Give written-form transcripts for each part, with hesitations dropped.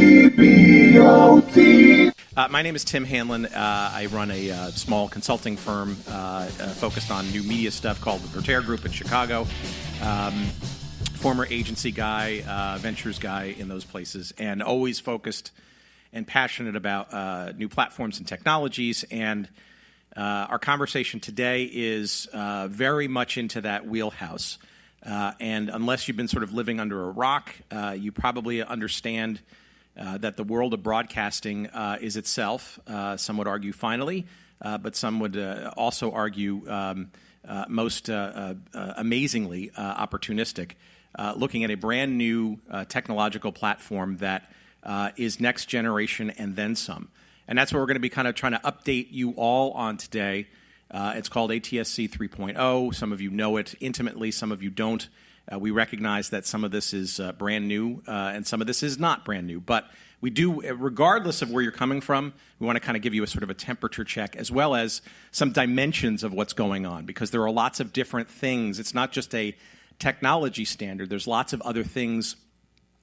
TVOT. My name is Tim Hanlon. I run a small consulting firm focused on new media stuff called the Brochure Group in Chicago. Former agency guy, ventures guy in those places, and always focused and passionate about new platforms and technologies. And our conversation today is very much into that wheelhouse. And unless you've been sort of living under a rock, you probably understand that the world of broadcasting is itself, some would argue finally, but some would also argue most amazingly opportunistic, looking at a brand new technological platform that is next generation and then some. And that's what we're going to be kind of trying to update you all on today. It's called ATSC 3.0. Some of you know it intimately, some of you don't. We recognize that some of this is brand new and some of this is not brand new. But we do, regardless of where you're coming from, we want to kind of give you a sort of a temperature check as well as some dimensions of what's going on, because there are lots of different things. It's not just a technology standard. There's lots of other things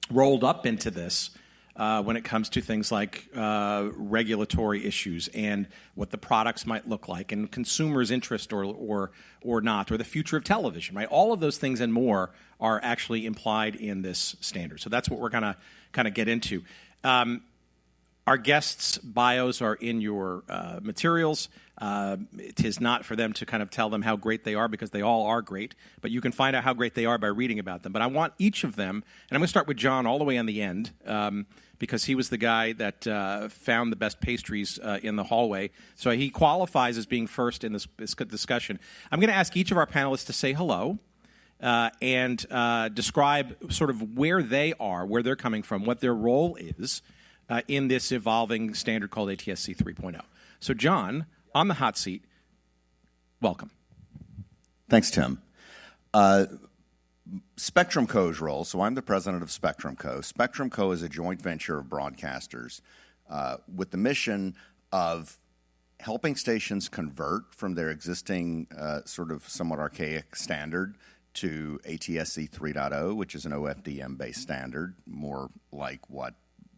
rolled up into this when it comes to things like regulatory issues and what the products might look like and consumers' interest or not, or the future of television, right? All of those things and more are actually implied in this standard. So that's what we're going to kind of get into. Our guests' bios are in your materials. It is not for them to kind of tell them how great they are, because they all are great, but you can find out how great they are by reading about them. But I want each of them, and I'm going to start with John all the way on the end, because he was the guy that found the best pastries in the hallway. So he qualifies as being first in this discussion. I'm going to ask each of our panelists to say hello and describe sort of where they are, where they're coming from, what their role is in this evolving standard called ATSC 3.0. So John, on the hot seat, welcome. Thanks, Tim. Spectrum Co.'s role, so I'm the president of Spectrum Co. Spectrum Co. is a joint venture of broadcasters with the mission of helping stations convert from their existing sort of somewhat archaic standard to ATSC 3.0, which is an OFDM-based standard, more like what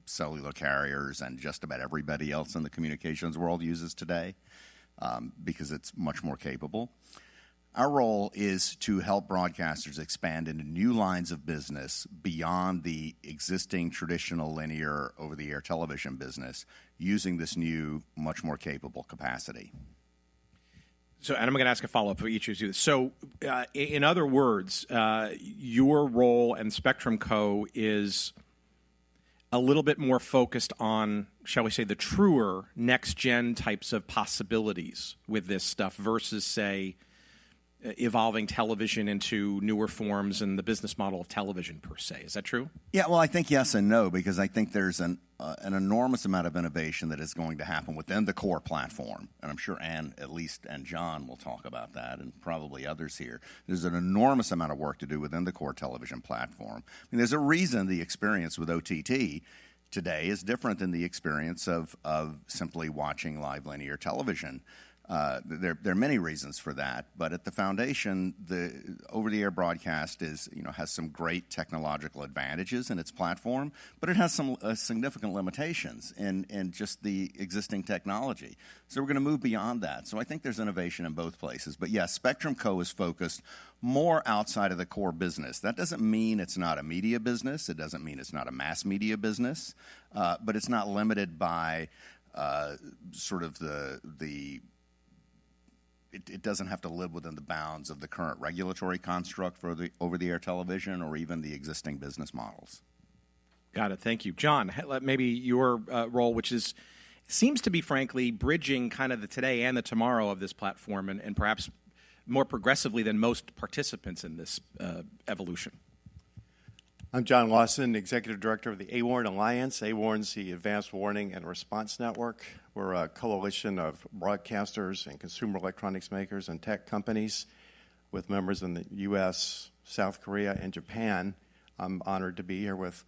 cellular carriers and just about everybody else in the communications world uses today, because it's much more capable. Our role is to help broadcasters expand into new lines of business beyond the existing traditional linear over-the-air television business using this new, much more capable capacity. So, and I'm going to ask a follow-up for each of you. So, in other words, your role and Spectrum Co. is a little bit more focused on, shall we say, the truer next-gen types of possibilities with this stuff versus, say, evolving television into newer forms and the business model of television per se. Is that true? Yeah, well, I think yes and no, because I think there's an enormous amount of innovation that is going to happen within the core platform. And I'm sure Ann, at least, and John will talk about that, and probably others here. There's an enormous amount of work to do within the core television platform. I mean, there's a reason the experience with OTT today is different than the experience of simply watching live linear television. There are many reasons for that, but at the foundation, the over-the-air broadcast has some great technological advantages in its platform, but it has some significant limitations in just the existing technology. So we're going to move beyond that. So I think there's innovation in both places. But yes, Spectrum Co. is focused more outside of the core business. That doesn't mean it's not a media business. It doesn't mean it's not a mass media business, but it's not limited by sort of it doesn't have to live within the bounds of the current regulatory construct for the over-the-air television or even the existing business models. Got it. Thank you. John, maybe your role, which seems to be, frankly, bridging kind of the today and the tomorrow of this platform and perhaps more progressively than most participants in this evolution. I'm John Lawson, Executive Director of the AWARN Alliance. AWARN's the Advanced Warning and Response Network. We're a coalition of broadcasters and consumer electronics makers and tech companies with members in the U.S., South Korea, and Japan. I'm honored to be here with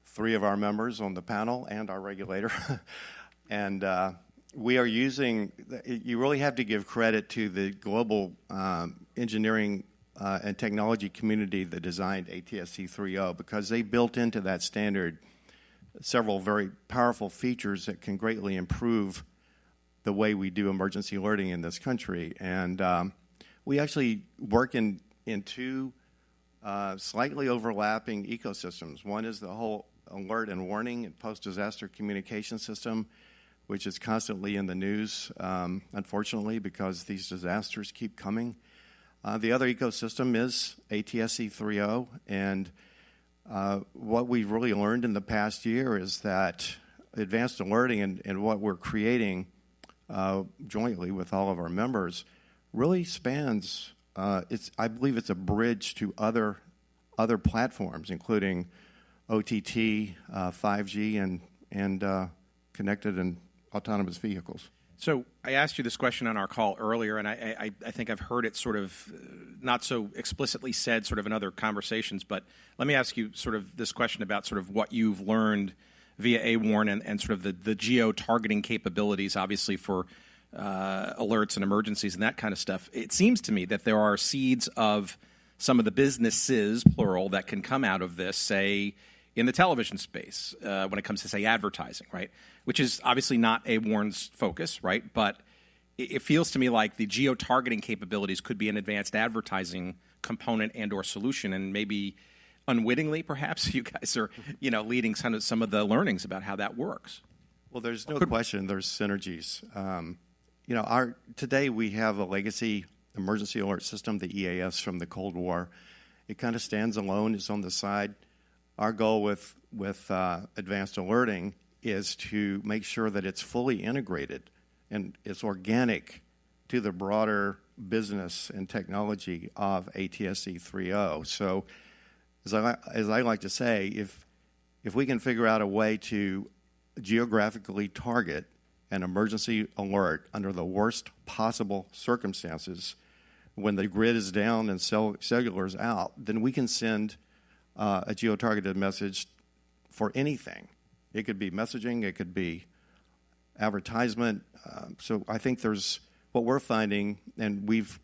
3 of our members on the panel and our regulator. And we are using, you really have to give credit to the global engineering and technology community that designed ATSC 3.0, because they built into that standard several very powerful features that can greatly improve the way we do emergency alerting in this country. And we actually work in two slightly overlapping ecosystems. One is the whole alert and warning and post-disaster communication system, which is constantly in the news, unfortunately, because these disasters keep coming. The other ecosystem is ATSC 3.0, and what we've really learned in the past year is that advanced alerting and what we're creating jointly with all of our members really spans, I believe it's a bridge to other platforms, including OTT, 5G, and connected and autonomous vehicles. So I asked you this question on our call earlier, and I think I've heard it sort of not so explicitly said sort of in other conversations, but let me ask you sort of this question about sort of what you've learned via AWARN and sort of the geo-targeting capabilities, obviously, for alerts and emergencies and that kind of stuff. It seems to me that there are seeds of some of the businesses, plural, that can come out of this, say, in the television space when it comes to, say, advertising, right? Which is obviously not AWARN's focus, right? But it feels to me like the geo-targeting capabilities could be an advanced advertising component and or solution, and maybe unwittingly, perhaps, you guys are, leading some of the learnings about how that works. Well, there's no question there's synergies. Today we have a legacy emergency alert system, the EAS from the Cold War. It kind of stands alone. It's on the side. Our goal with advanced alerting is to make sure that it's fully integrated and it's organic to the broader business and technology of ATSC 3.0. So, as I like to say, if we can figure out a way to geographically target an emergency alert under the worst possible circumstances, when the grid is down and cellular is out, then we can send a geo-targeted message for anything. It could be messaging, it could be advertisement. So I think there's what we're finding, and we've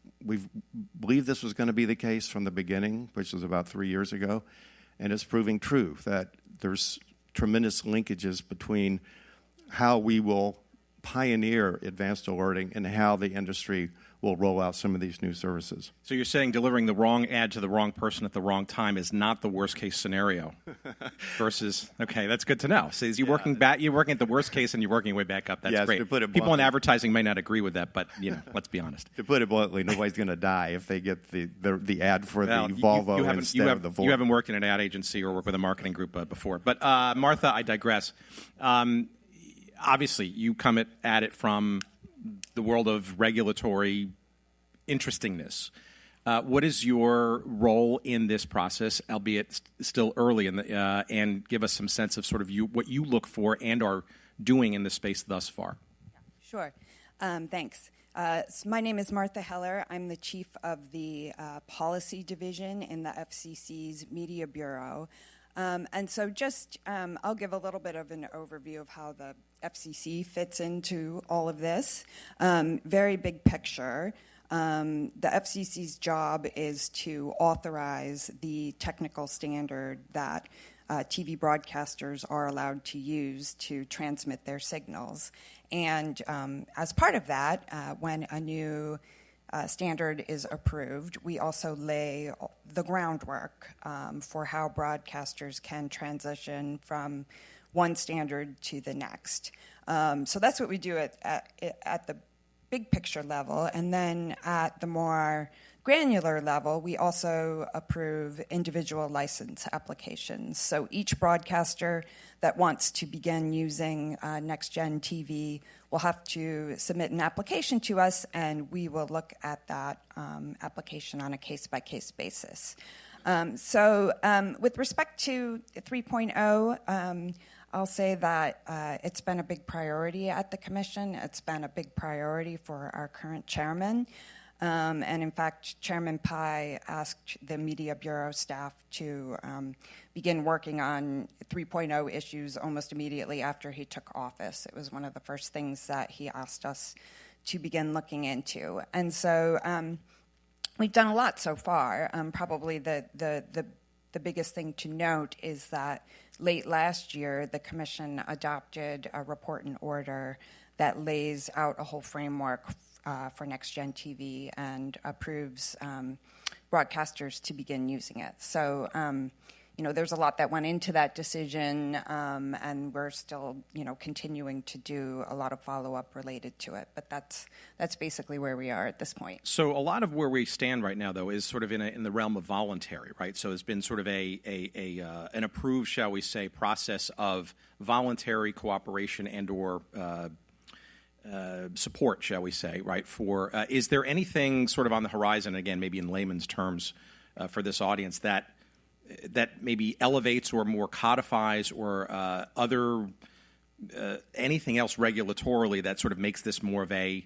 believed this was going to be the case from the beginning, which was about 3 years ago, and it's proving true that there's tremendous linkages between how we will pioneer advanced alerting and how the industry will roll out some of these new services. So you're saying delivering the wrong ad to the wrong person at the wrong time is not the worst case scenario versus, okay, that's good to know. So you're working at the worst case and you're working your way back up. That's great. To put it People in bluntly, advertising may not agree with that, but let's be honest. To put it bluntly, nobody's going to die if they get the ad for the Volvo instead of the Ford. You haven't worked in an ad agency or worked with a marketing group before. But Martha, I digress. Obviously, you come at it from the world of regulatory interestingness. What is your role in this process, albeit still early, and give us some sense of sort of what you look for and are doing in this space thus far? Sure. Thanks. So my name is Martha Heller. I'm the chief of the policy division in the FCC's Media Bureau. And so I'll give a little bit of an overview of how the FCC fits into all of this. Very big picture. The FCC's job is to authorize the technical standard that TV broadcasters are allowed to use to transmit their signals. And as part of that, when a new standard is approved, we also lay the groundwork for how broadcasters can transition from one standard to the next. So that's what we do at the big picture level. And then at the more granular level, we also approve individual license applications. So each broadcaster that wants to begin using next-gen TV will have to submit an application to us, and we will look at that application on a case-by-case basis. With respect to 3.0, I'll say that it's been a big priority at the Commission. It's been a big priority for our current chairman. And in fact, Chairman Pai asked the Media Bureau staff to begin working on 3.0 issues almost immediately after he took office. It was one of the first things that he asked us to begin looking into. And so we've done a lot so far. Probably the biggest thing to note is that late last year, the Commission adopted a report and order that lays out a whole framework for next-gen TV and approves broadcasters to begin using it. So, there's a lot that went into that decision, and we're still, continuing to do a lot of follow-up related to it. But that's basically where we are at this point. So a lot of where we stand right now, though, is sort of in the realm of voluntary, right? So it's been sort of an approved, shall we say, process of voluntary cooperation and/or support, shall we say, right? For is there anything sort of on the horizon, again, maybe in layman's terms, for this audience that maybe elevates or more codifies or other anything else regulatorily that sort of makes this more of a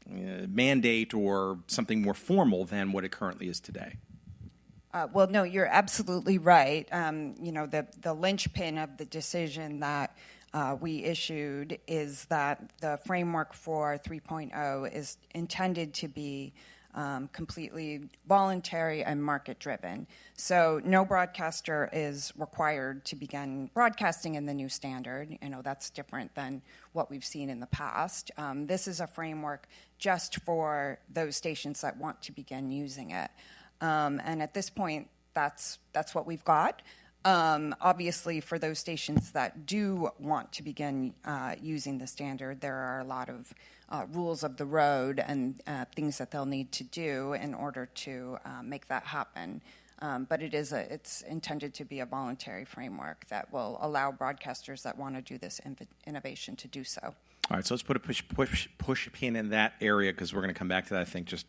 mandate or something more formal than what it currently is today? Well, no, you're absolutely right. The linchpin of the decision that we issued is that the framework for 3.0 is intended to be completely voluntary and market-driven. So no broadcaster is required to begin broadcasting in the new standard. That's different than what we've seen in the past. This is a framework just for those stations that want to begin using it. And at this point, that's what we've got. Obviously, for those stations that do want to begin using the standard, there are a lot of rules of the road and things that they'll need to do in order to make that happen. But it's intended to be a voluntary framework that will allow broadcasters that want to do this innovation to do so. All right, so let's put a push pin in that area because we're going to come back to that, I think, just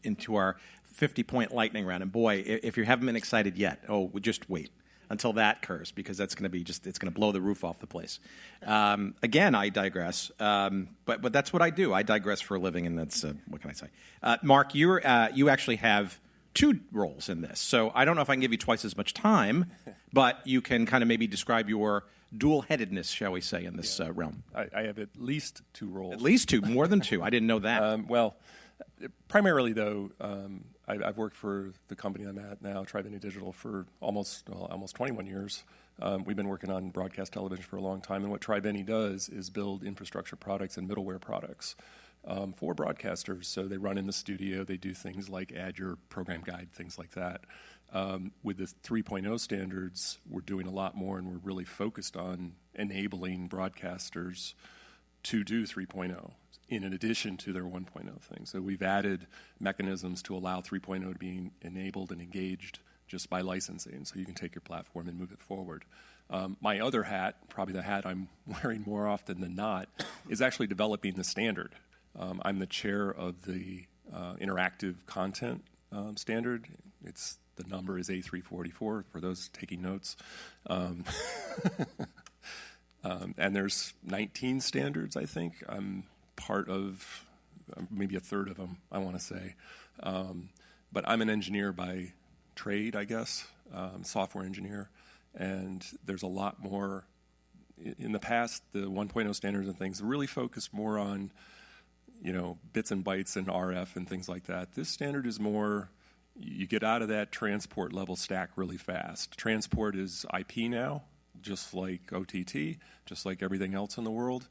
into our 50-point lightning round. And boy, if you haven't been excited yet, just wait until that occurs, because that's going to be it's going to blow the roof off the place. Again, I digress, but that's what I do. I digress for a living, and that's what can I say? Mark, you actually have two roles in this, so I don't know if I can give you twice as much time, but you can kind of maybe describe your dual-headedness, shall we say, in this realm. I have at least two roles. At least two, more than two. I didn't know that. Well, primarily, though, I've worked for the company I'm at now, TVOT Digital, for almost 21 years. We've been working on broadcast television for a long time, and what TVOT does is build infrastructure products and middleware products for broadcasters. So they run in the studio, they do things like add your program guide, things like that. With the 3.0 standards, we're doing a lot more, and we're really focused on enabling broadcasters to do 3.0 in addition to their 1.0 thing. So we've added mechanisms to allow 3.0 to be enabled and engaged just by licensing, so you can take your platform and move it forward. My other hat, probably the hat I'm wearing more often than not, is actually developing the standard. I'm the chair of the interactive content standard. The number is A344 for those taking notes. And there's 19 standards, I think. I'm part of maybe a third of them, I want to say. But I'm an engineer by trade, I guess, software engineer. And there's a lot more. In the past, the 1.0 standards and things really focused more on, bits and bytes and RF and things like that. This standard is more, you get out of that transport level stack really fast. Transport is IP now, just like OTT, just like everything else in the world.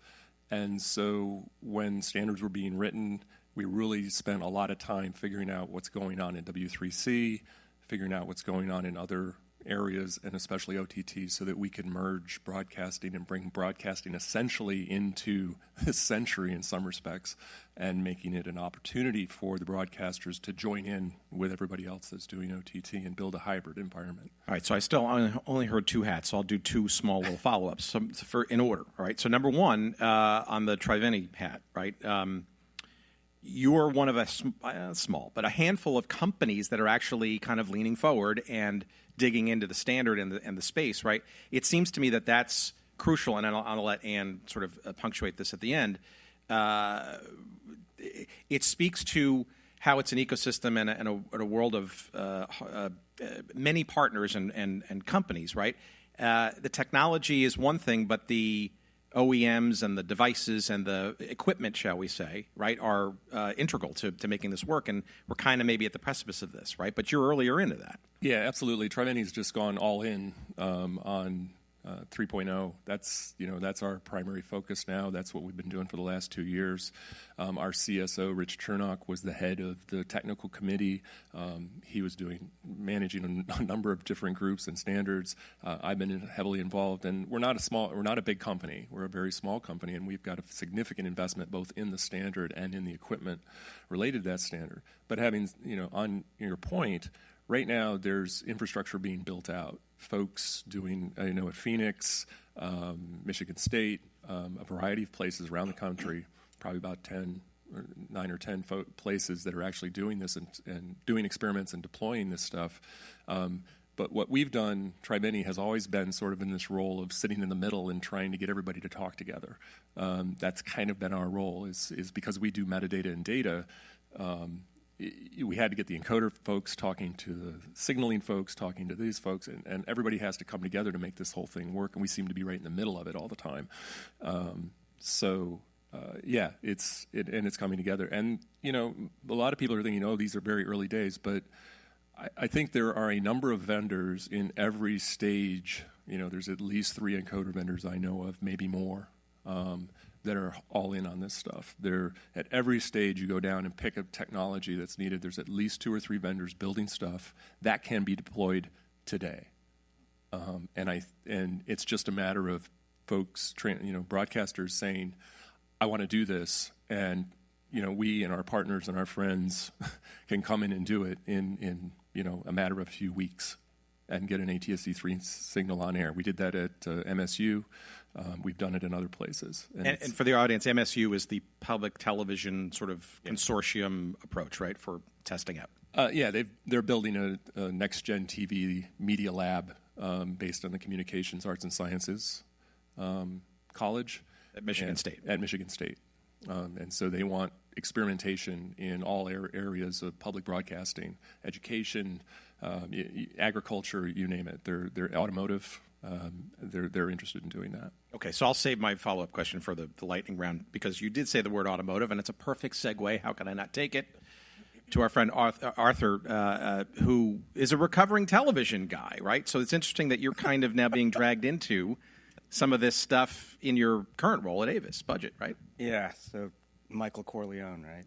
And so when standards were being written, we really spent a lot of time figuring out what's going on in W3C, figuring out what's going on in other areas, and especially OTT, so that we can merge broadcasting and bring broadcasting essentially into this century in some respects, and making it an opportunity for the broadcasters to join in with everybody else that's doing OTT and build a hybrid environment. All right, so I still only heard two hats, so I'll do two small little follow-ups in order. All right, so number one, on the TVOT hat, right? You're one of a small, but a handful of companies that are actually kind of leaning forward and digging into the standard and the space, right? It seems to me that that's crucial, and I'll let Ann sort of punctuate this at the end. It speaks to how it's an ecosystem and a world of many partners and companies, right? The technology is one thing, but the OEMs and the devices and the equipment, shall we say, right, are integral to making this work, and we're kind of maybe at the precipice of this, right? But you're earlier into that. Yeah, absolutely. TVOT's just gone all in on 3.0. That's our primary focus now. That's what we've been doing for the last 2 years. Our CSO, Rich Chernock, was the head of the technical committee. He was managing a number of different groups and standards. I've been heavily involved, and we're not a big company. We're a very small company, and we've got a significant investment both in the standard and in the equipment related to that standard. But having, on your point, right now there's infrastructure being built out. Folks doing, at Phoenix, Michigan State, a variety of places around the country, probably about 9 or 10 places that are actually doing this and doing experiments and deploying this stuff. But what we've done, Tri-Mini, has always been sort of in this role of sitting in the middle and trying to get everybody to talk together. That's kind of been our role, is because we do metadata and data. We had to get the encoder folks talking to the signaling folks, talking to these folks, and everybody has to come together to make this whole thing work, and we seem to be right in the middle of it all the time. It's coming together. And, a lot of people are thinking, these are very early days, but I think there are a number of vendors in every stage. There's at least 3 encoder vendors I know of, maybe more, that are all in on this stuff. They're at every stage you go down and pick a technology that's needed. There's at least 2 or 3 vendors building stuff that can be deployed today. And it's just a matter of folks, broadcasters saying, I want to do this, and we and our partners and our friends can come in and do it in a matter of a few weeks and get an ATSC 3 signal on air. We did that at MSU. We've done it in other places. And for the audience, MSU is the public television sort of consortium approach, right, for testing out? They're building a next-gen TV media lab based on the Communications Arts and Sciences College. At Michigan State. At Michigan State. And so they want experimentation in all areas of public broadcasting, education, agriculture, you name it. They're automotive. They're interested in doing that. Okay, so I'll save my follow-up question for the lightning round, because you did say the word automotive, and it's a perfect segue. How can I not take it? To our friend Arthur, who is a recovering television guy, right? So it's interesting that you're kind of now being dragged into some of this stuff in your current role at Avis Budget, right? Yeah, so Michael Corleone, right?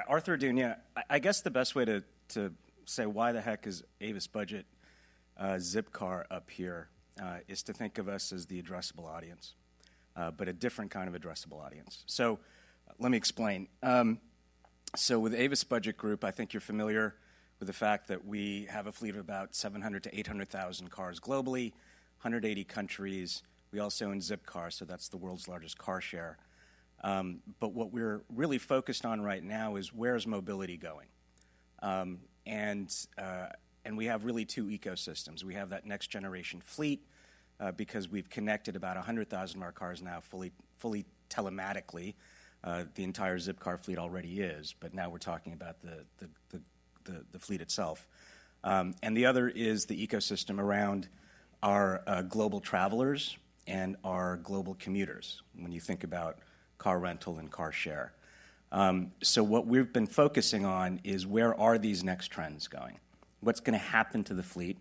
Arthur Dunya. I guess the best way to say why the heck is Avis Budget Zipcar up here is to think of us as the addressable audience, but a different kind of addressable audience. So let me explain. So with Avis Budget Group, I think you're familiar with the fact that we have a fleet of about 700 to 800,000 cars globally, 180 countries. We also own Zipcar, so that's the world's largest car share. But what we're really focused on right now is where's mobility going? And we have really 2 ecosystems. We have that next generation fleet because we've connected about 100,000 of our cars now fully telematically. The entire Zipcar fleet already is, but now we're talking about the fleet itself. And the other is the ecosystem around our global travelers and our global commuters when you think about car rental and car share. So what we've been focusing on is where are these next trends going? What's going to happen to the fleet,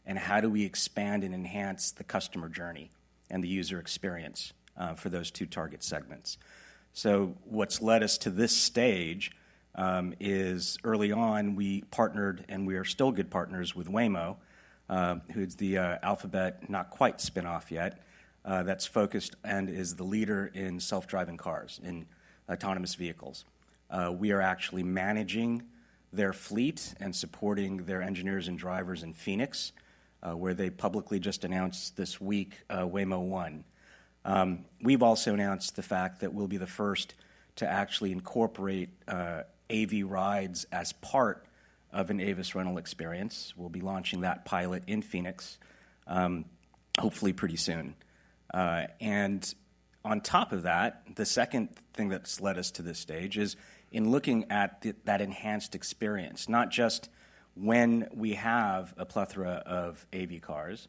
and how do we expand and enhance the customer journey and the user experience for those 2 target segments? So what's led us to this stage is early on we partnered, and we are still good partners with Waymo, who's the Alphabet not quite spinoff yet, that's focused and is the leader in self-driving cars, in autonomous vehicles. We are actually managing their fleet and supporting their engineers and drivers in Phoenix, where they publicly just announced this week Waymo One. We've also announced the fact that we'll be the first to actually incorporate AV rides as part of an Avis rental experience. We'll be launching that pilot in Phoenix, hopefully pretty soon. And on top of that, the second thing that's led us to this stage is in looking at that enhanced experience, not just when we have a plethora of AV cars,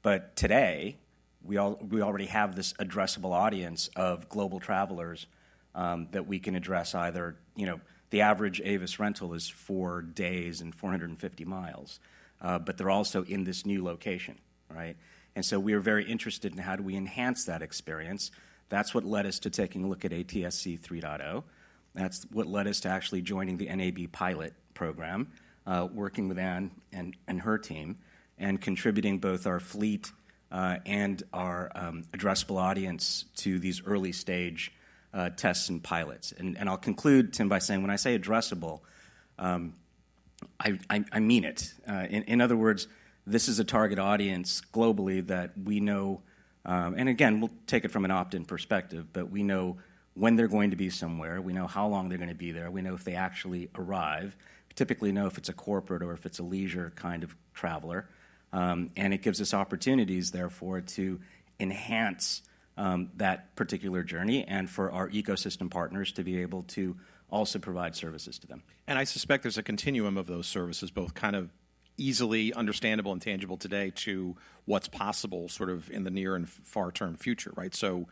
but today we already have this addressable audience of global travelers that we can address either, the average Avis rental is 4 days and 450 miles. but they're also in this new location, right? And so we are very interested in how do we enhance that experience. That's what led us to taking a look at ATSC 3.0. That's what led us to actually joining the NAB pilot program, working with Ann and her team, and contributing both our fleet and our addressable audience to these early stage tests and pilots. And I'll conclude, Tim, by saying when I say addressable, I mean it. In other words, this is a target audience globally that we know, and again, we'll take it from an opt-in perspective, but we know when they're going to be somewhere, we know how long they're going to be there, we know if they actually arrive, we typically know if it's a corporate or if it's a leisure kind of traveler, and it gives us opportunities, therefore, to enhance that particular journey and for our ecosystem partners to be able to also provide services to them. And I suspect there's a continuum of those services, both kind of easily understandable and tangible today to what's possible sort of in the near and far-term future, right? So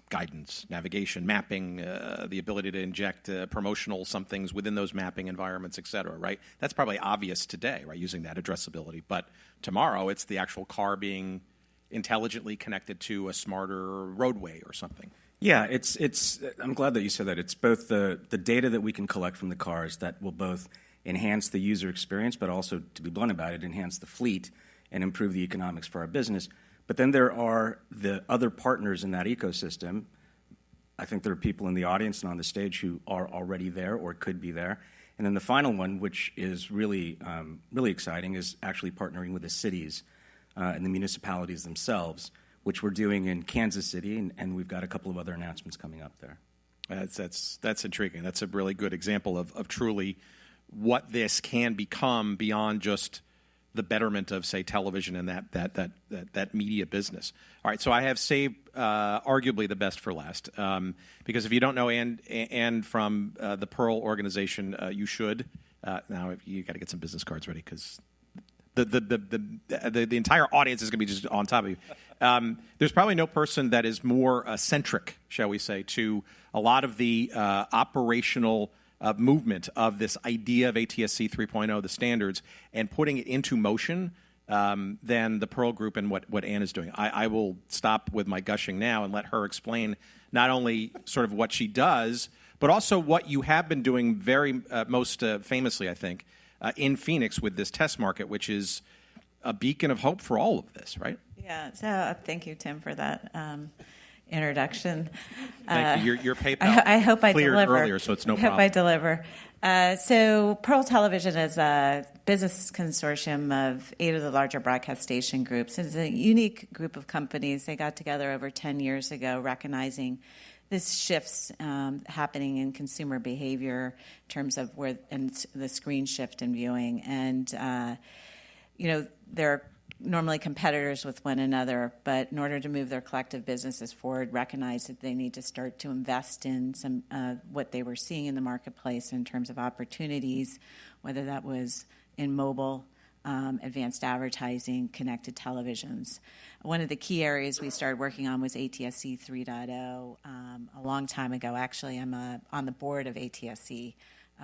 guidance, navigation, mapping, the ability to inject promotional some things within those mapping environments, et cetera, right? That's probably obvious today, right, using that addressability. But tomorrow, it's the actual car being intelligently connected to a smarter roadway or something. Yeah, it's. I'm glad that you said that. It's both the data that we can collect from the cars that will both enhance the user experience, but also, to be blunt about it, enhance the fleet and improve the economics for our business. But then there are the other partners in that ecosystem. I think there are people in the audience and on the stage who are already there or could be there. And then the final one, which is really, really exciting, is actually partnering with the cities and the municipalities themselves, which we're doing in Kansas City, and we've got a couple of other announcements coming up there. That's intriguing. That's a really good example of truly what this can become beyond just the betterment of, say, television and that media business. All right, so I have saved arguably the best for last, because if you don't know Ann from the Pearl organization, you should. Now you got to get some business cards ready because the entire audience is going to be just on top of you. There's probably no person that is more centric, shall we say, to a lot of the operational movement of this idea of ATSC 3.0, the standards, and putting it into motion than the Pearl Group and what Ann is doing. I will stop with my gushing now and let her explain not only sort of what she does, but also what you have been doing very most famously, I think, in Phoenix with this test market, which is a beacon of hope for all of this, right? Yeah, so thank you, Tim, for that introduction. Thank you. Your PayPal I hope I cleared deliver. earlier, so it's no problem. I hope I deliver. So Pearl Television is a business consortium of 8 of the larger broadcast station groups. It's a unique group of companies. They got together over 10 years ago, recognizing this shifts happening in consumer behavior in terms of where and the screen shift in viewing. And, they're normally competitors with one another, but in order to move their collective businesses forward, recognize that they need to start to invest in some what they were seeing in the marketplace in terms of opportunities, whether that was in mobile, advanced advertising, connected televisions. One of the key areas we started working on was ATSC 3.0 a long time ago. Actually, I'm on the board of ATSC,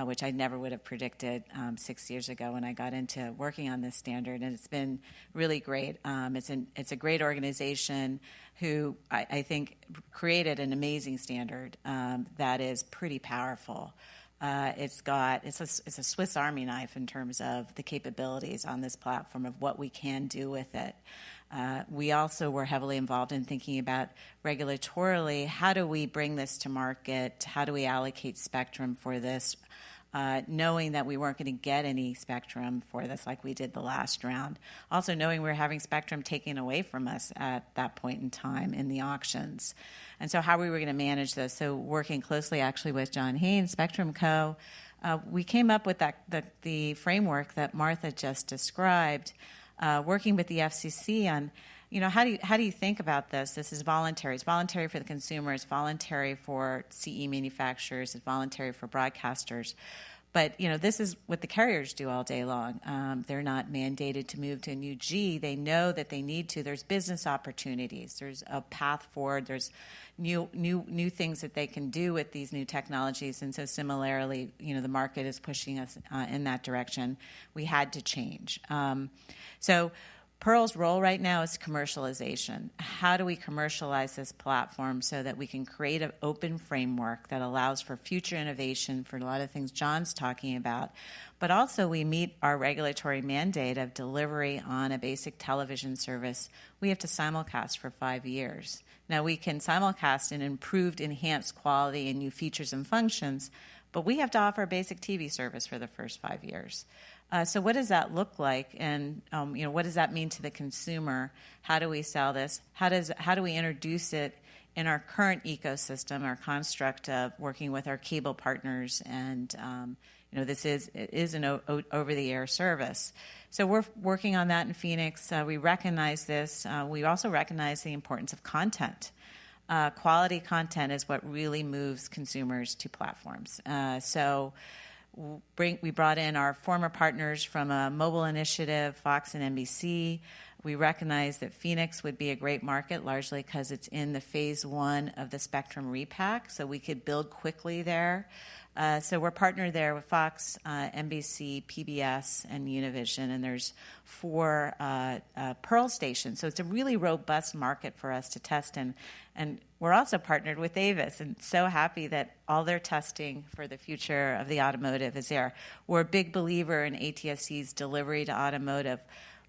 which I never would have predicted 6 years ago when I got into working on this standard, and it's been really great. It's a great organization who I think created an amazing standard that is pretty powerful. It's a Swiss Army knife in terms of the capabilities on this platform of what we can do with it. We also were heavily involved in thinking about regulatorily, how do we bring this to market? How do we allocate spectrum for this? Knowing that we weren't going to get any spectrum for this like we did the last round. Also knowing we were having spectrum taken away from us at that point in time in the auctions. And so how we were going to manage this. So working closely actually with John Haynes, Spectrum Co., we came up with the framework that Martha just described, working with the FCC on, how do you think about this? This is voluntary. It's voluntary for the consumer. It's voluntary for CE manufacturers. It's voluntary for broadcasters. But, this is what the carriers do all day long. They're not mandated to move to a new G. They know that they need to. There's business opportunities. There's a path forward. There's new things that they can do with these new technologies. And so similarly, the market is pushing us in that direction. We had to change. So Pearl's role right now is commercialization. How do we commercialize this platform so that we can create an open framework that allows for future innovation for a lot of things John's talking about, but also we meet our regulatory mandate of delivery on a basic television service. We have to simulcast for 5 years. Now, we can simulcast in improved, enhanced quality and new features and functions, but we have to offer a basic TV service for the first 5 years. So what does that look like, and what does that mean to the consumer? How do we sell this? How do we introduce it in our current ecosystem, our construct of working with our cable partners? And this is an over-the-air service. So we're working on that in Phoenix. We recognize this. We also recognize the importance of content. Quality content is what really moves consumers to platforms. We brought in our former partners from a mobile initiative, Fox and NBC. We recognize that Phoenix would be a great market, largely because it's in the phase 1 of the spectrum repack, so we could build quickly there. So we're partnered there with Fox, NBC, PBS, and Univision, and there's 4 Pearl stations. So it's a really robust market for us to test in. And we're also partnered with Avis, and so happy that all their testing for the future of the automotive is there. We're a big believer in ATSC's delivery to automotive,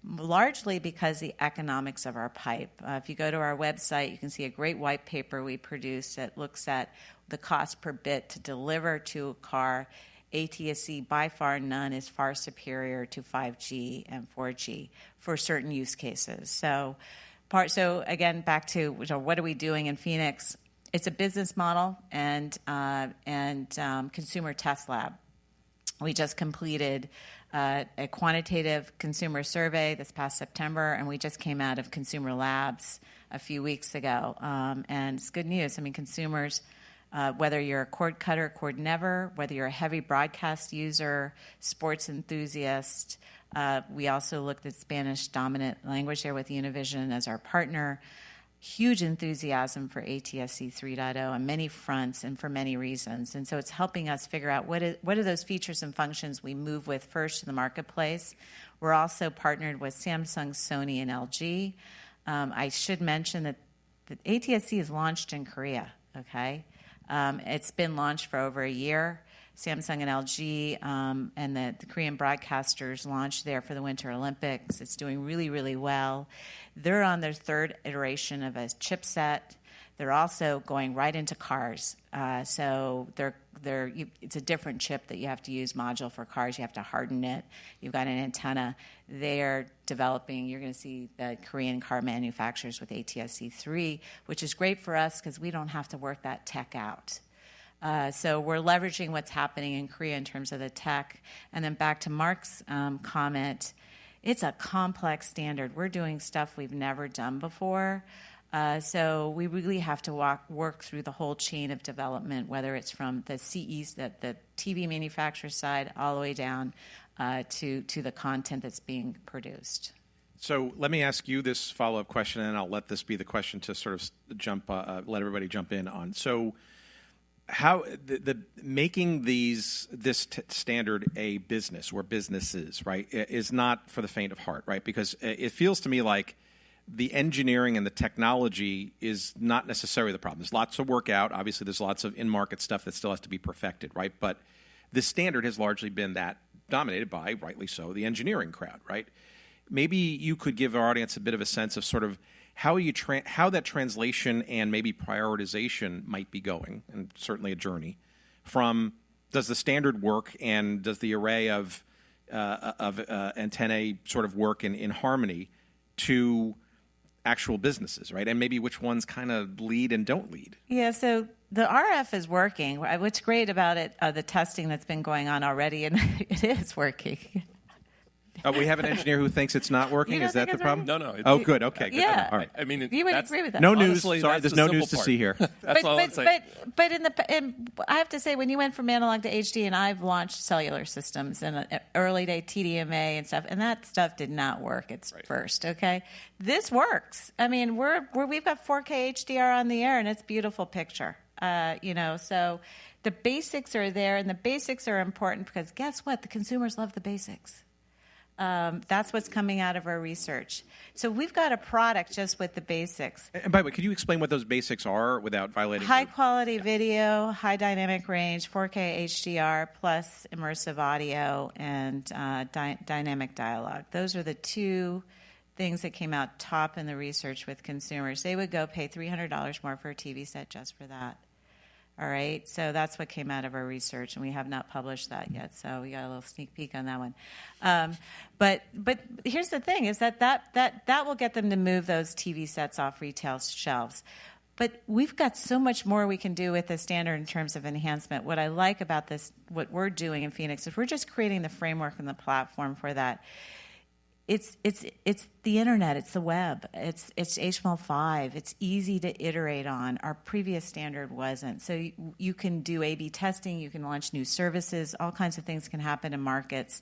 largely because the economics of our pipe. If you go to our website, you can see a great white paper we produced that looks at the cost per bit to deliver to a car. ATSC, by far none, is far superior to 5G and 4G for certain use cases. So again, back to what are we doing in Phoenix? It's a business model and consumer test lab. We just completed a quantitative consumer survey this past September, and we just came out of Consumer Labs a few weeks ago. And it's good news. I mean, consumers, whether you're a cord cutter, cord never, whether you're a heavy broadcast user, sports enthusiast, we also looked at Spanish dominant language there with Univision as our partner. Huge enthusiasm for ATSC 3.0 on many fronts and for many reasons. And so it's helping us figure out what are those features and functions we move with first to the marketplace. We're also partnered with Samsung, Sony, and LG. I should mention that the ATSC is launched in Korea, okay? It's been launched for over a year. Samsung and LG and the Korean broadcasters launched there for the Winter Olympics. It's doing really, really well. They're on their 3rd iteration of a chipset. They're also going right into cars. So it's a different chip that you have to use, module for cars. You have to harden it. You've got an antenna. They're developing. You're going to see the Korean car manufacturers with ATSC 3, which is great for us because we don't have to work that tech out. So we're leveraging what's happening in Korea in terms of the tech. And then back to Mark's comment, it's a complex standard. We're doing stuff we've never done before. So we really have to work through the whole chain of development, whether it's from the CEs, the TV manufacturer side, all the way down to the content that's being produced. So let me ask you this follow-up question, and I'll let this be the question to sort of let everybody jump in on. So how making this standard a business or businesses, right, is not for the faint of heart, right? Because it feels to me like the engineering and the technology is not necessarily the problem. There's lots of work out. Obviously, there's lots of in-market stuff that still has to be perfected, right? But the standard has largely been that dominated by, rightly so, the engineering crowd, right? Maybe you could give our audience a bit of a sense of sort of how that translation and maybe prioritization might be going, and certainly a journey, from does the standard work and does the array of antennae sort of work in harmony to actual businesses, right? And maybe which ones kind of lead and don't lead. Yeah, so the RF is working. What's great about it, the testing that's been going on already, and it is working. We have an engineer who thinks it's not working. You don't Is that think the it's problem? working? No, no. Oh, good. Okay. Good. Yeah. All right. I mean, You would that's- agree with that. No news. honestly, Sorry, that's there's the no simple news to part. see here. That's all I'm saying. But I have to say, when you went from analog to HD, and I've launched cellular systems in early day TDMA and stuff, and that stuff did not work at first. Okay, this works. I mean, we've got 4K HDR on the air, and it's a beautiful picture. So the basics are there, and the basics are important because guess what? The consumers love the basics. That's what's coming out of our research. So we've got a product just with the basics. And by the way, could you explain what those basics are without violating? High quality video, high dynamic range, 4K HDR, plus immersive audio and dynamic dialogue. Those are the two things that came out top in the research with consumers. They would go pay $300 more for a TV set just for that. All right, so that's what came out of our research, and we have not published that yet, so we got a little sneak peek on that one. But here's the thing, is that will get them to move those TV sets off retail shelves. But we've got so much more we can do with the standard in terms of enhancement. What I like about this, what we're doing in Phoenix, is we're just creating the framework and the platform for that. It's the internet. It's the web. It's HTML5. It's easy to iterate on. Our previous standard wasn't. So you can do A/B testing. You can launch new services. All kinds of things can happen in markets,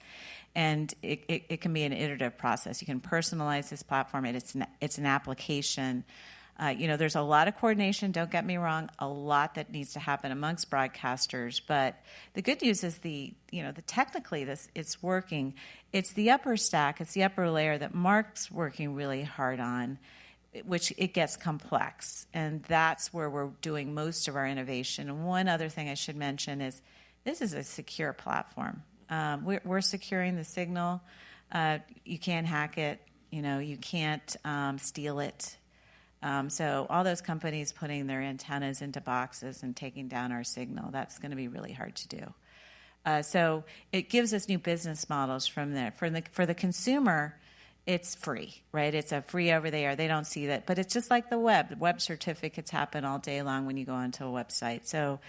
and it can be an iterative process. You can personalize this platform. And it's an application. There's a lot of coordination, don't get me wrong, a lot that needs to happen amongst broadcasters. But the good news is technically it's working. It's the upper stack, it's the upper layer that Mark's working really hard on, which it gets complex. And that's where we're doing most of our innovation. And one other thing I should mention is this is a secure platform. We're securing the signal. You can't hack it. You can't steal it. So all those companies putting their antennas into boxes and taking down our signal, that's going to be really hard to do. So it gives us new business models from there. For the consumer, it's free, right? It's a free over the air. They don't see that. But it's just like the web. The web certificates happen all day long when you go onto a website. So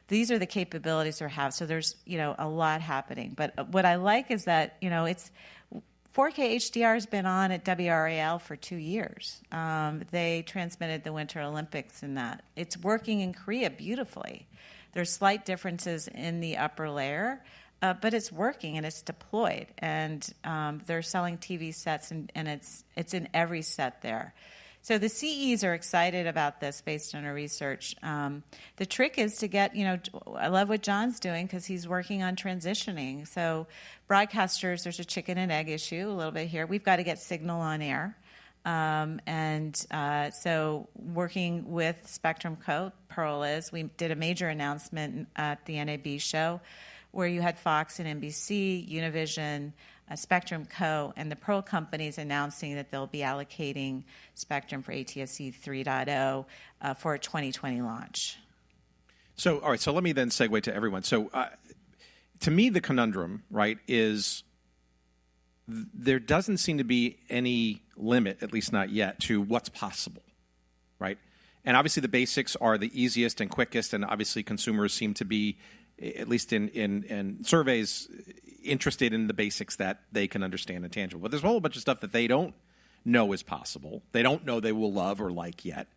these are the capabilities we have. So there's, a lot happening. But what I like is that, it's 4K HDR has been on at WRAL for 2 years. They transmitted the Winter Olympics in that. It's working in Korea beautifully. There's slight differences in the upper layer, but it's working and it's deployed. And they're selling TV sets, and it's in every set there. So the CEs are excited about this based on our research. The trick is to get, I love what John's doing because he's working on transitioning. So broadcasters, there's a chicken and egg issue a little bit here. We've got to get signal on air. So working with Spectrum Co., Pearl is, we did a major announcement at the NAB show where you had Fox and NBC, Univision, Spectrum Co., and the Pearl companies announcing that they'll be allocating spectrum for ATSC 3.0 for a 2020 launch. So, all right, so let me then segue to everyone. So to me, the conundrum, right, is there doesn't seem to be any limit, at least not yet, to what's possible, right? And obviously the basics are the easiest and quickest, and obviously consumers seem to be, at least in surveys, interested in the basics that they can understand and tangible. But there's a whole bunch of stuff that they don't know is possible. They don't know they will love or like yet.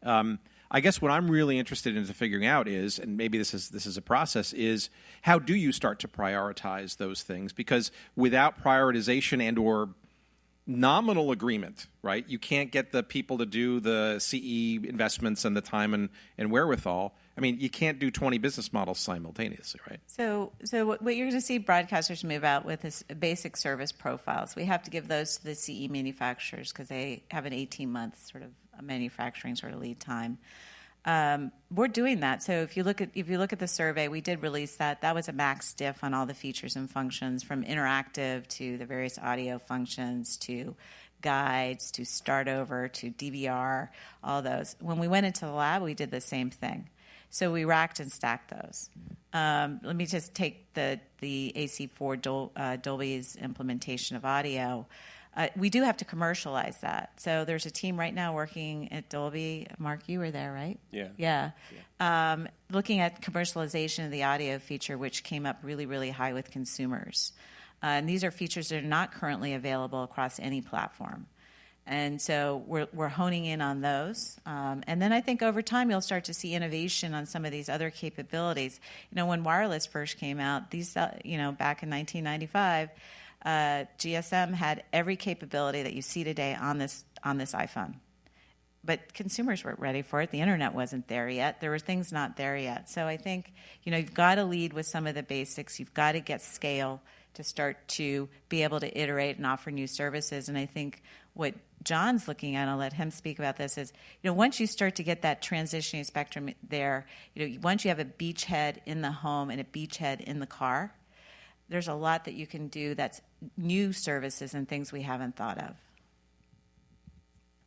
I guess what I'm really interested in figuring out is, and maybe this is a process, is how do you start to prioritize those things? Because without prioritization and or nominal agreement, right, you can't get the people to do the CE investments and the time and wherewithal. I mean, you can't do 20 business models simultaneously, right? So what you're going to see broadcasters move out with is basic service profiles. We have to give those to the CE manufacturers because they have an 18-month sort of manufacturing sort of lead time. We're doing that. So if you look at the survey, we did release that. That was a max diff on all the features and functions, from interactive to the various audio functions to guides to start over to DVR, all those. When we went into the lab, we did the same thing. So we racked and stacked those. Let me just take the AC4 Dolby's implementation of audio. We do have to commercialize that. So there's a team right now working at Dolby. Mark, you were there, right? Yeah. Looking at commercialization of the audio feature, which came up really, really high with consumers. And these are features that are not currently available across any platform. And so we're honing in on those. And then I think over time you'll start to see innovation on some of these other capabilities. When wireless first came out, these, back in 1995, GSM had every capability that you see today on this iPhone. But consumers weren't ready for it. The internet wasn't there yet. There were things not there yet. So I think, you've got to lead with some of the basics. You've got to get scale to start to be able to iterate and offer new services. And I think what John's looking at, I'll let him speak about this, is, once you start to get that transitioning spectrum there, once you have a beachhead in the home and a beachhead in the car, there's a lot that you can do that's new services and things we haven't thought of.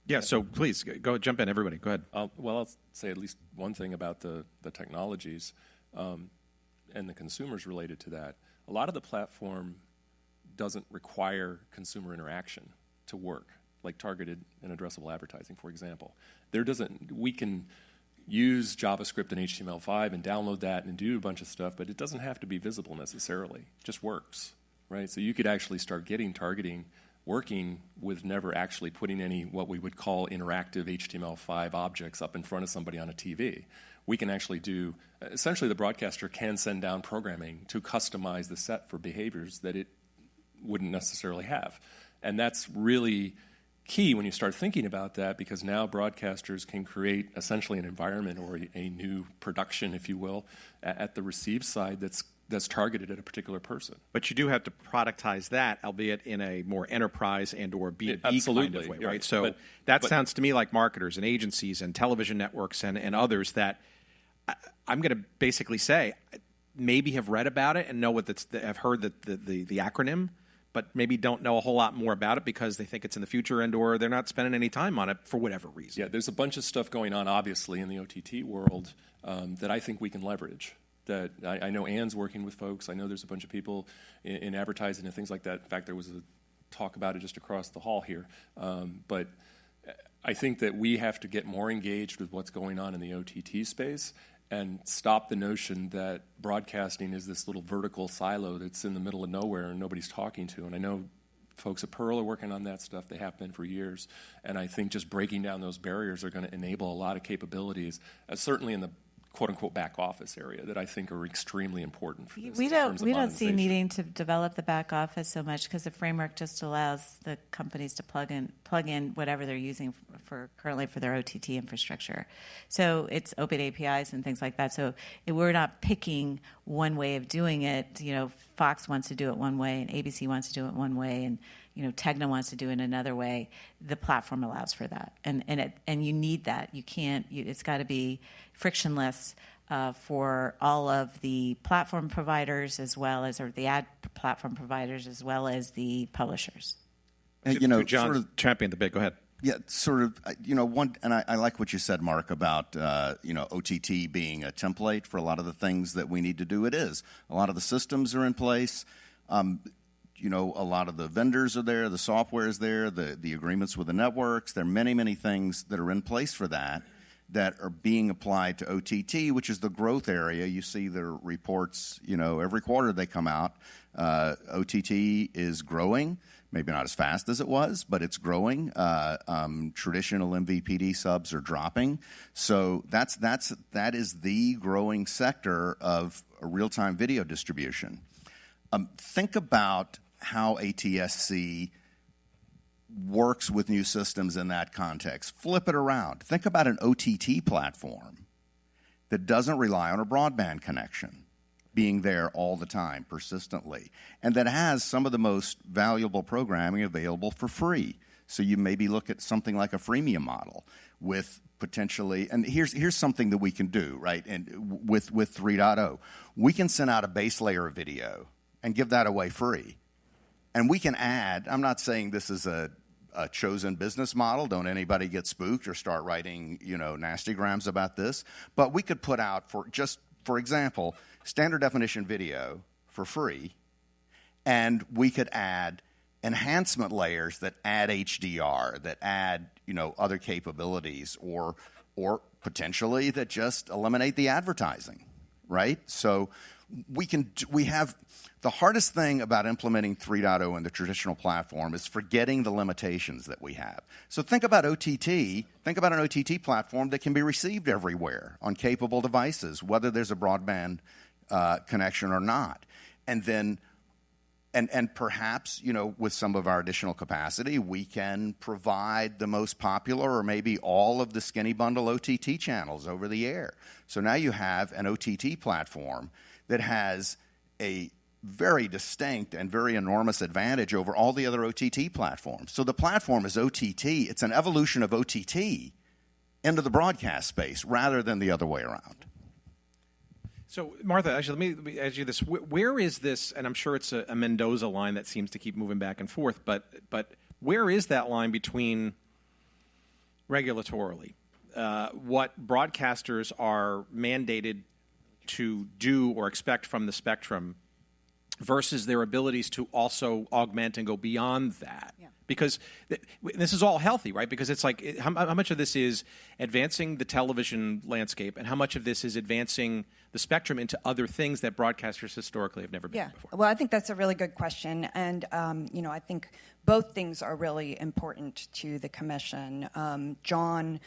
Yeah, so please, go jump in, everybody. Go ahead. Well, I'll say at least one thing about the technologies and the consumers related to that. A lot of the platform doesn't require consumer interaction to work, like targeted and addressable advertising, for example. We can use JavaScript and HTML5 and download that and do a bunch of stuff, but it doesn't have to be visible necessarily. It just works, right? So you could actually start getting targeting working with never actually putting any what we would call interactive HTML5 objects up in front of somebody on a TV. We can actually do, essentially the broadcaster can send down programming to customize the set for behaviors that it wouldn't necessarily have. And that's really key when you start thinking about that, because now broadcasters can create essentially an environment or a new production, if you will, at the receive side that's targeted at a particular person. But you do have to productize that, albeit in a more enterprise and or B2B kind of way, right? So that sounds to me like marketers and agencies and television networks and others that I'm going to basically say maybe have read about it and know have heard the acronym, but maybe don't know a whole lot more about it because they think it's in the future and or they're not spending any time on it for whatever reason. Yeah, there's a bunch of stuff going on, obviously, in the OTT world that I think we can leverage. That I know Ann's working with folks. I know there's a bunch of people in advertising and things like that. In fact, there was a talk about it just across the hall here. But I think that we have to get more engaged with what's going on in the OTT space and stop the notion that broadcasting is this little vertical silo that's in the middle of nowhere and nobody's talking to. And I know folks at Pearl are working on that stuff. They have been for years. And I think just breaking down those barriers are going to enable a lot of capabilities, certainly in the quote-unquote back office area, that I think are extremely important for this. We don't see needing to develop the back office so much because the framework just allows the companies to plug in whatever they're using currently for their OTT infrastructure. So it's open APIs and things like that. So we're not picking one way of doing it. Fox wants to do it one way and ABC wants to do it one way and Tegna wants to do it another way. The platform allows for that, and you need that. You can't. It's got to be frictionless for all of the platform providers as well as, or the ad platform providers as well as the publishers. John, sort of champion the bit. Go ahead. Yeah, sort of. One, and I like what you said, Mark, about OTT being a template for a lot of the things that we need to do. It is. A lot of the systems are in place. A lot of the vendors are there, the software is there, the agreements with the networks. There are many, many things that are in place for that are being applied to OTT, which is the growth area. You see the reports, every quarter they come out. OTT is growing, maybe not as fast as it was, but it's growing. Traditional MVPD subs are dropping. So that is the growing sector of real-time video distribution. Think about how ATSC works with new systems in that context. Flip it around. Think about an OTT platform that doesn't rely on a broadband connection being there all the time, persistently, and that has some of the most valuable programming available for free. So you maybe look at something like a freemium model with potentially, and here's something that we can do, right? And with 3.0, we can send out a base layer of video and give that away free. And we can add, I'm not saying this is a chosen business model. Don't anybody get spooked or start writing, nastygrams about this. But we could put out, for example, standard definition video for free, and we could add enhancement layers that add HDR, that add, other capabilities, or potentially that just eliminate the advertising, right? So we have the hardest thing about implementing 3.0 in the traditional platform is forgetting the limitations that we have. So think about OTT. Think about an OTT platform that can be received everywhere on capable devices, whether there's a broadband connection or not. And then, and perhaps, with some of our additional capacity, we can provide the most popular or maybe all of the skinny bundle OTT channels over the air. So now you have an OTT platform that has a very distinct and very enormous advantage over all the other OTT platforms. So the platform is OTT. It's an evolution of OTT into the broadcast space rather than the other way around. So, Martha, actually, let me ask you this. Where is this, and I'm sure it's a Mendoza line that seems to keep moving back and forth, but where is that line between regulatorily, what broadcasters are mandated to do or expect from the spectrum versus their abilities to also augment and go beyond that? Yeah. Because this is all healthy, right? Because it's like how much of this is advancing the television landscape and how much of this is advancing the spectrum into other things that broadcasters historically have never been before? Well, I think that's a really good question. And, I think both things are really important to the commission. John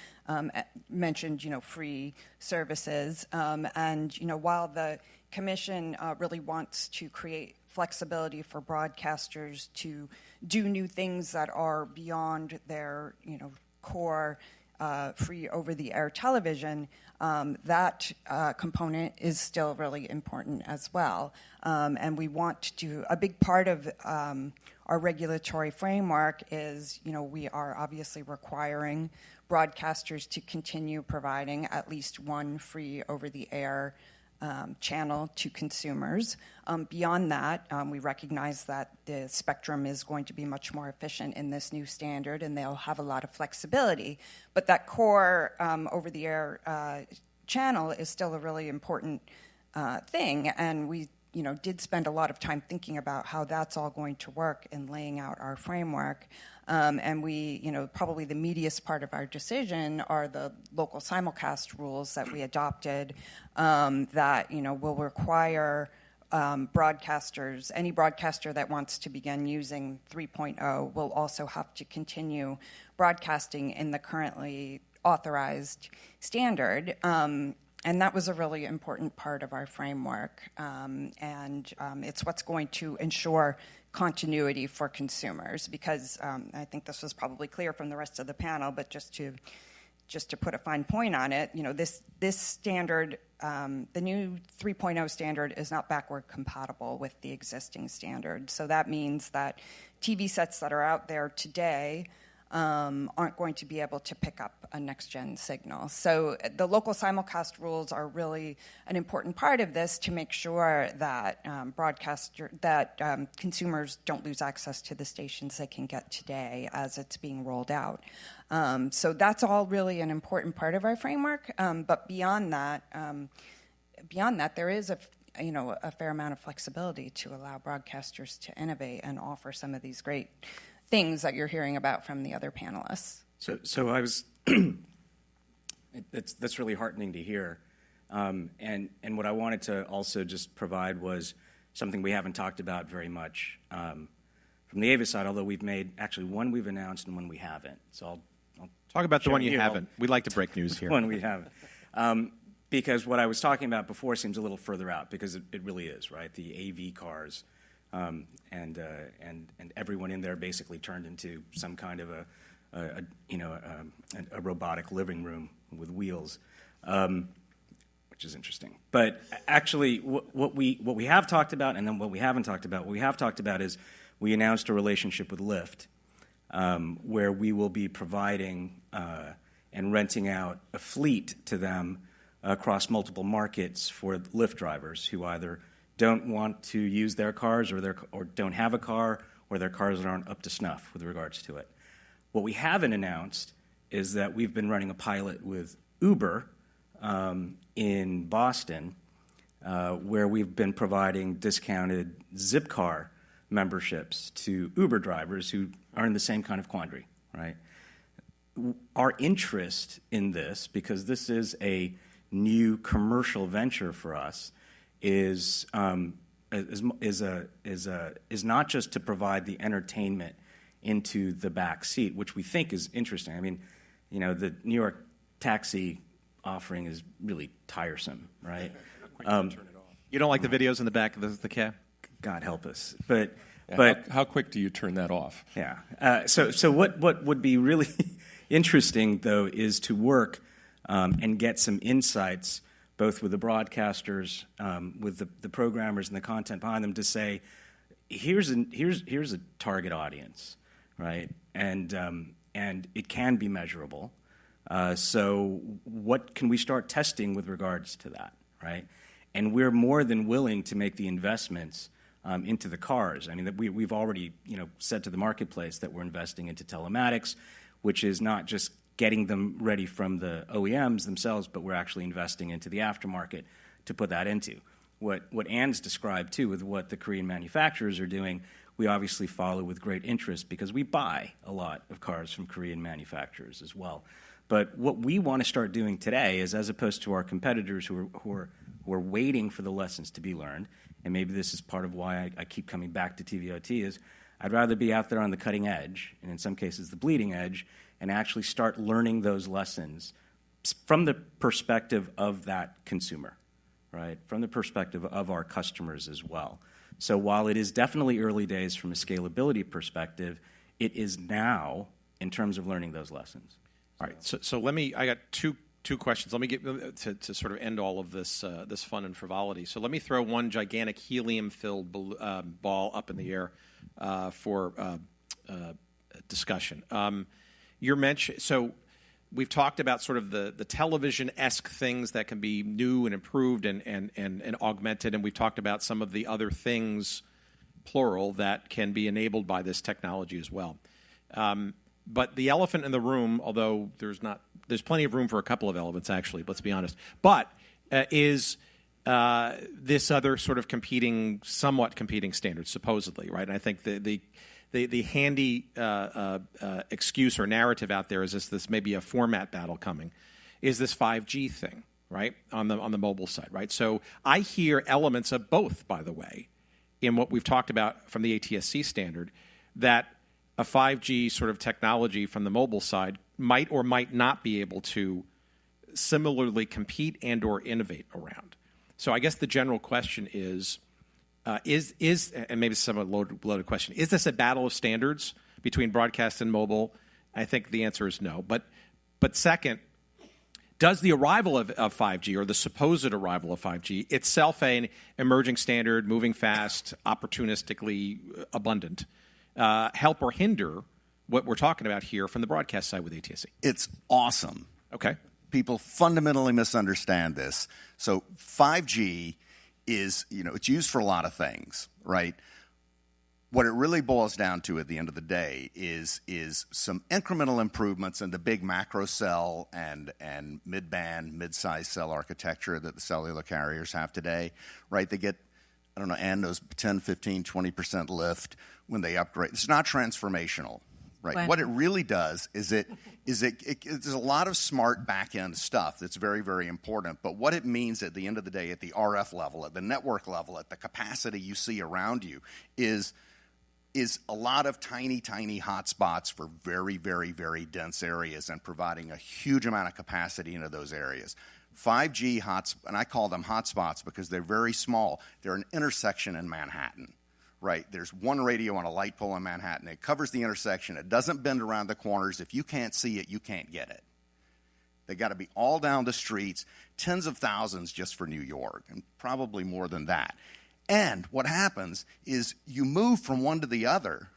mentioned, free services. And, while the commission really wants to create flexibility for broadcasters to do new things that are beyond their, core free over-the-air television, that component is still really important as well. And we want to, a big part of our regulatory framework is, we are obviously requiring broadcasters to continue providing at least one free over-the-air channel to consumers. Beyond that, we recognize that the spectrum is going to be much more efficient in this new standard, and they'll have a lot of flexibility. But that core over-the-air channel is still a really important thing, and we did spend a lot of time thinking about how that's all going to work in laying out our framework. And we, probably the meatiest part of our decision are the local simulcast rules that we adopted that, will require broadcasters, any broadcaster that wants to begin using 3.0 will also have to continue broadcasting in the currently authorized standard. And that was a really important part of our framework. And it's what's going to ensure continuity for consumers, because I think this was probably clear from the rest of the panel, but just to put a fine point on it, this standard, the new 3.0 standard is not backward compatible with the existing standard. So that means that TV sets that are out there today aren't going to be able to pick up a next-gen signal. So the local simulcast rules are really an important part of this to make sure that consumers don't lose access to the stations they can get today as it's being rolled out. So that's all really an important part of our framework. But beyond that, there is a fair amount of flexibility to allow broadcasters to innovate and offer some of these great things that you're hearing about from the other panelists. So I was, that's really heartening to hear. And what I wanted to also just provide was something we haven't talked about very much from the AVIS side, although we've made, actually one we've announced and one we haven't. So I'll talk about the one you haven't. We'd like to break news here. One we haven't. Because what I was talking about before seems a little further out, because it really is, right? The AV cars. And everyone in there basically turned into some kind of a robotic living room with wheels, which is interesting. But actually, what we have talked about, and then what we haven't talked about. What we have talked about is we announced a relationship with Lyft, where we will be providing and renting out a fleet to them across multiple markets for Lyft drivers who either don't want to use their cars or don't have a car, or their cars aren't up to snuff with regards to it. What we haven't announced is that we've been running a pilot with Uber in Boston, where we've been providing discounted Zipcar memberships to Uber drivers who are in the same kind of quandary, right? Our interest in this, because this is a new commercial venture for us, is not just to provide the entertainment into the back seat, which we think is interesting. I mean, you know, the New York taxi offering is really tiresome, right? You don't like the videos in the back of the cab? God help us. But how quick do you turn that off? yeah. So what would be really interesting, though, is to work and get some insights, both with the broadcasters, with the programmers and the content behind them, to say, here's a target audience, right? And it can be measurable. So what can we start testing with regards to that, right? And we're more than willing to make the investments into the cars. I mean, we've already, you know, said to the marketplace that we're investing into telematics, which is not just getting them ready from the OEMs themselves, but we're actually investing into the aftermarket to put that into. What Ann's described, too, with what the Korean manufacturers are doing, we obviously follow with great interest because we buy a lot of cars from Korean manufacturers as well. But what we want to start doing today is, as opposed to our competitors who are waiting for the lessons to be learned, and maybe this is part of why I keep coming back to TVOT, is I'd rather be out there on the cutting edge, and in some cases the bleeding edge, and actually start learning those lessons from the perspective of that consumer, right? From the perspective of our customers as well. So while it is definitely early days from a scalability perspective, it is now in terms of learning those lessons. All right, so I got two questions. Let me get to sort of end all of this this fun and frivolity. So let me throw one gigantic helium-filled ball up in the air for discussion. So we've talked about sort of the television-esque things that can be new and improved and augmented, and we've talked about some of the other things, plural, that can be enabled by this technology as well. But the elephant in the room, although there's plenty of room for a couple of elements, actually, let's be honest, but is this other sort of somewhat competing standards, supposedly, right? And I think the handy excuse or narrative out there is this maybe a format battle coming, is this 5G thing, right, on the mobile side, right? So I hear elements of both, by the way, in what we've talked about from the ATSC standard, that a 5G sort of technology from the mobile side might or might not be able to similarly compete and or innovate around. So I guess the general question is and maybe some loaded question, is this a battle of standards between broadcast and mobile? I think the answer is no. But second, does the arrival of 5G, or the supposed arrival of 5G, itself an emerging standard, moving fast, opportunistically abundant, help or hinder what we're talking about here from the broadcast side with ATSC? It's awesome. Okay. People fundamentally misunderstand this. So 5G is, it's used for a lot of things, right? What it really boils down to at the end of the day is some incremental improvements in the big macro cell and mid-band, mid-size cell architecture that the cellular carriers have today, right? They get, I don't know, Ann knows 10, 15, 20% lift when they upgrade. It's not transformational, right? Wow. What it really does is there's a lot of smart back-end stuff that's very, very important. But what it means at the end of the day, at the RF level, at the network level, at the capacity you see around you, is a lot of tiny, tiny hotspots for very, very, very dense areas and providing a huge amount of capacity into those areas. 5G hotspots, and I call them hotspots because they're very small. They're an intersection in Manhattan. Right, there's one radio on a light pole in Manhattan. It covers the intersection. It doesn't bend around the corners. If you can't see it, you can't get it. They got to be all down the streets, tens of thousands just for New York, and probably more than that. And what happens is you move from one to the other.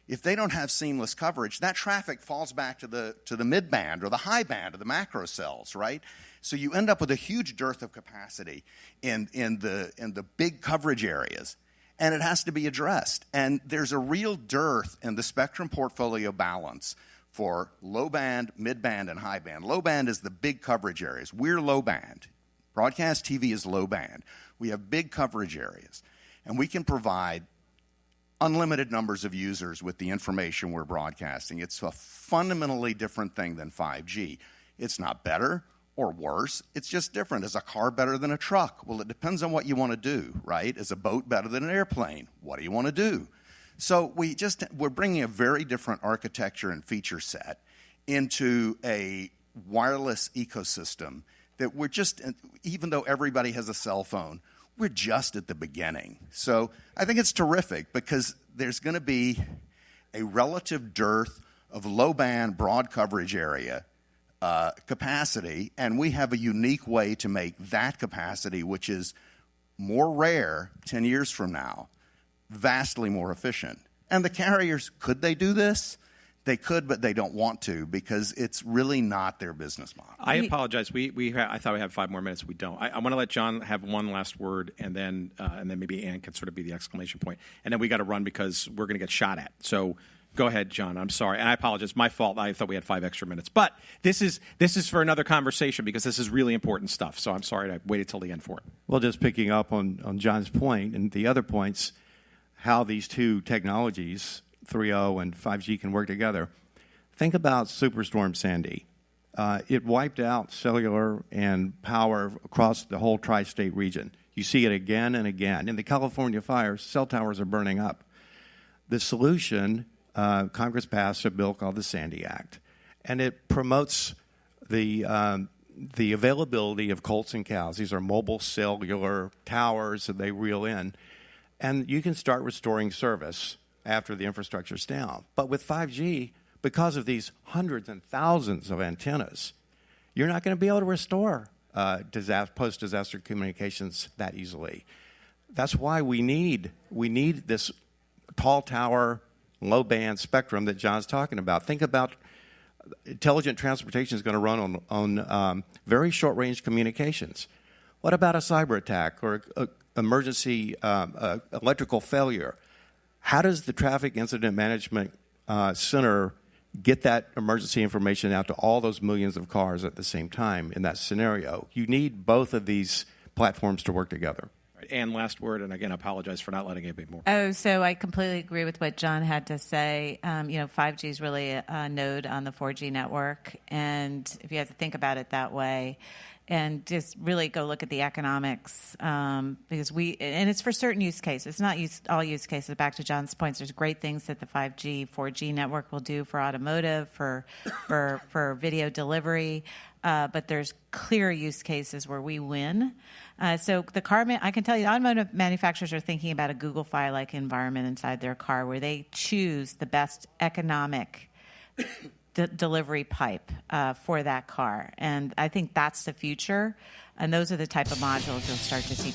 If they don't have seamless coverage, that traffic falls back to the mid-band or the high band or the macro cells, right? So you end up with a huge dearth of capacity in the big coverage areas. And it has to be addressed. And there's a real dearth in the spectrum portfolio balance for low band, mid band, and high band. Low band is the big coverage areas. We're low band. Broadcast TV is low band. We have big coverage areas. And we can provide unlimited numbers of users with the information we're broadcasting. It's a fundamentally different thing than 5G. It's not better or worse. It's just different. Is a car better than a truck? Well, it depends on what you want to do, right? Is a boat better than an airplane? What do you want to do? So we're bringing a very different architecture and feature set into a wireless ecosystem that we're just, even though everybody has a cell phone, we're just at the beginning. So I think it's terrific because there's going to be a relative dearth of low-band, broad coverage area capacity, and we have a unique way to make that capacity, which is more rare 10 years from now, vastly more efficient. And the carriers, could they do this? They could, but they don't want to because it's really not their business model. I apologize. I thought we had 5 more minutes. We don't. I want to let John have one last word, and then maybe Ann can sort of be the exclamation point. And then we got to run because we're going to get shot at. So go ahead, John. I'm sorry, and I apologize. My fault. I thought we had 5 extra minutes, but this is for another conversation because this is really important stuff. So I'm sorry I waited till the end for it. Well, just picking up on John's point and the other points, how these two technologies, 3.0 and 5G, can work together. Think about Superstorm Sandy. It wiped out cellular and power across the whole tri-state region. You see it again and again. In the California fires, cell towers are burning up. The solution, Congress passed a bill called the Sandy Act, and it promotes the availability of colts and cows. These are mobile cellular towers that they reel in, and you can start restoring service after the infrastructure's down. But with 5G, because of these hundreds and thousands of antennas, you're not going to be able to restore post-disaster communications that easily. That's why we need this tall tower, low-band spectrum that John's talking about. Think about intelligent transportation is going to run on very short-range communications. What about a cyber attack or emergency electrical failure? How does the Traffic Incident Management Center get that emergency information out to all those millions of cars at the same time in that scenario? You need both of these platforms to work together. And last word, and again, I apologize for not letting it be more. Oh, so I completely agree with what John had to say. 5G is really a node on the 4G network, and if you have to think about it that way, and just really go look at the economics, because and it's for certain use cases, not all use cases. Back to John's points, there's great things that the 5G, 4G network will do for automotive, for video delivery, but there's clear use cases where we win. So I can tell you, automotive manufacturers are thinking about a Google Fi-like environment inside their car where they choose the best economic delivery pipe for that car. And I think that's the future. And those are the type of modules you'll start to see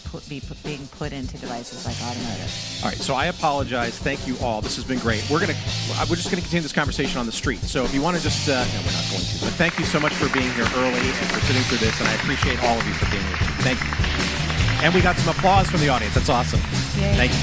being put into devices like automotive. All right, so I apologize. Thank you all. This has been great. We're just going to continue this conversation on the street. So if you want to just, no, we're not going to. But thank you so much for being here early and for sitting through this. And I appreciate all of you for being here too. Thank you. And we got some applause from the audience. That's awesome. Yay. Thank you.